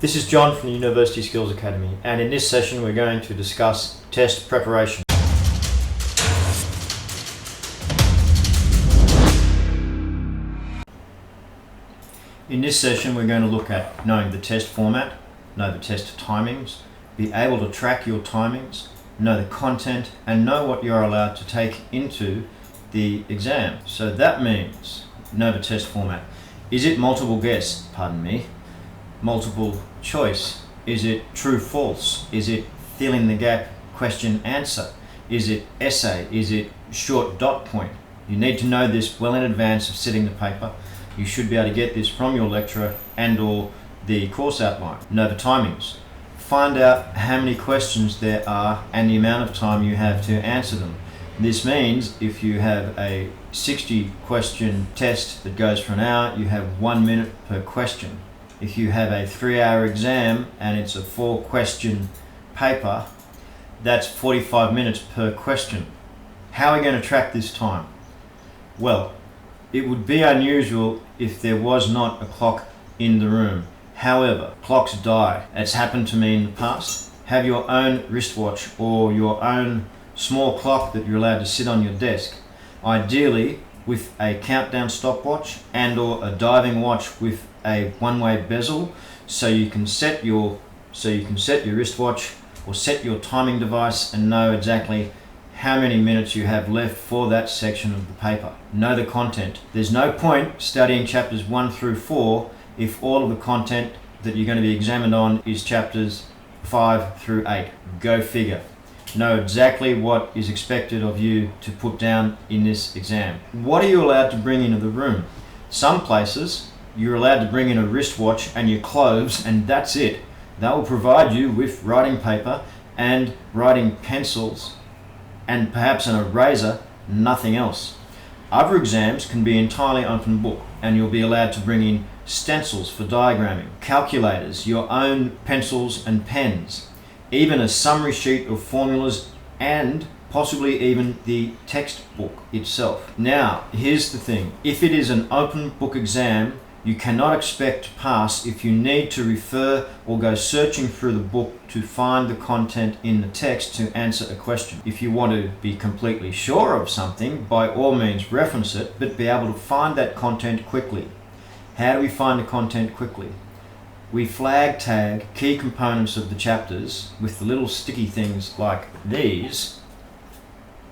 This is John from the University Skills Academy, and in this session we're going to discuss test preparation. In this session we're going to look at knowing the test format, know the test timings, be able to track your timings, know the content, and know what you're allowed to take into the exam. So that means know the test format. Is it multiple guess? Pardon me. Multiple choice? Is it true false? Is it fill in the gap question answer? Is it essay? Is it short dot point? You need to know this well in advance of sitting the paper. You should be able to get this from your lecturer and or the course outline. Know the timings. Find out how many questions there are and the amount of time you have to answer them. This means if you have a 60 question test that goes for an hour, you have 1 minute per question. If you have a 3-hour exam and it's a 4-question paper, that's 45 minutes per question. How are we going to track this time? Well, it would be unusual if there was not a clock in the room. However, clocks die. It's happened to me in the past. Have your own wristwatch or your own small clock that you're allowed to sit on your desk. Ideally with a countdown stopwatch and or a diving watch with a one-way bezel, so you can set your wristwatch or set your timing device and know exactly how many minutes you have left for that section of the paper. Know the content. There's no point studying chapters 1 through 4 if all of the content that you're going to be examined on is chapters 5 through 8. Go figure. Know exactly what is expected of you to put down in this exam. What are you allowed to bring into the room? Some places you're allowed to bring in a wristwatch and your clothes, and that's it. They will provide you with writing paper and writing pencils and perhaps an eraser, nothing else. Other exams can be entirely open book and you'll be allowed to bring in stencils for diagramming, calculators, your own pencils and pens, even a summary sheet of formulas and possibly even the textbook itself. Now, here's the thing. If it is an open book exam, you cannot expect to pass if you need to refer or go searching through the book to find the content in the text to answer a question. If you want to be completely sure of something, by all means reference it, but be able to find that content quickly. How do we find the content quickly? We flag tag key components of the chapters with the little sticky things like these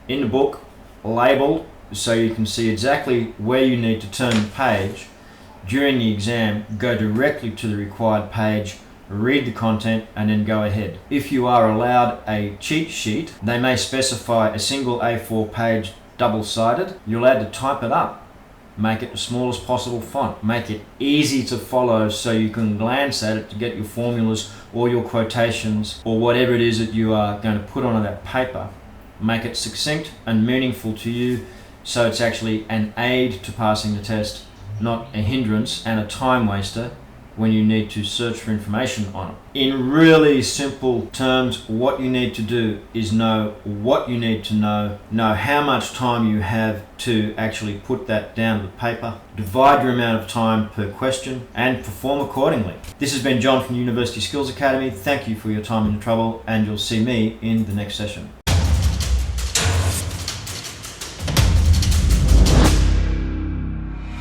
in the book, labeled so you can see exactly where you need to turn the page. During the exam, go directly to the required page, read the content, and then go ahead. If you are allowed a cheat sheet, they may specify a single A4 page double-sided. You're allowed to type it up. Make it the smallest possible font. Make it easy to follow so you can glance at it to get your formulas or your quotations or whatever it is that you are going to put onto that paper. Make it succinct and meaningful to you so it's actually an aid to passing the test, not a hindrance and a time waster when you need to search for information on it. In really simple terms, what you need to do is know what you need to know how much time you have to actually put that down to the paper, divide your amount of time per question, and perform accordingly. This has been John from University Skills Academy. Thank you for your time and your trouble, and you'll see me in the next session.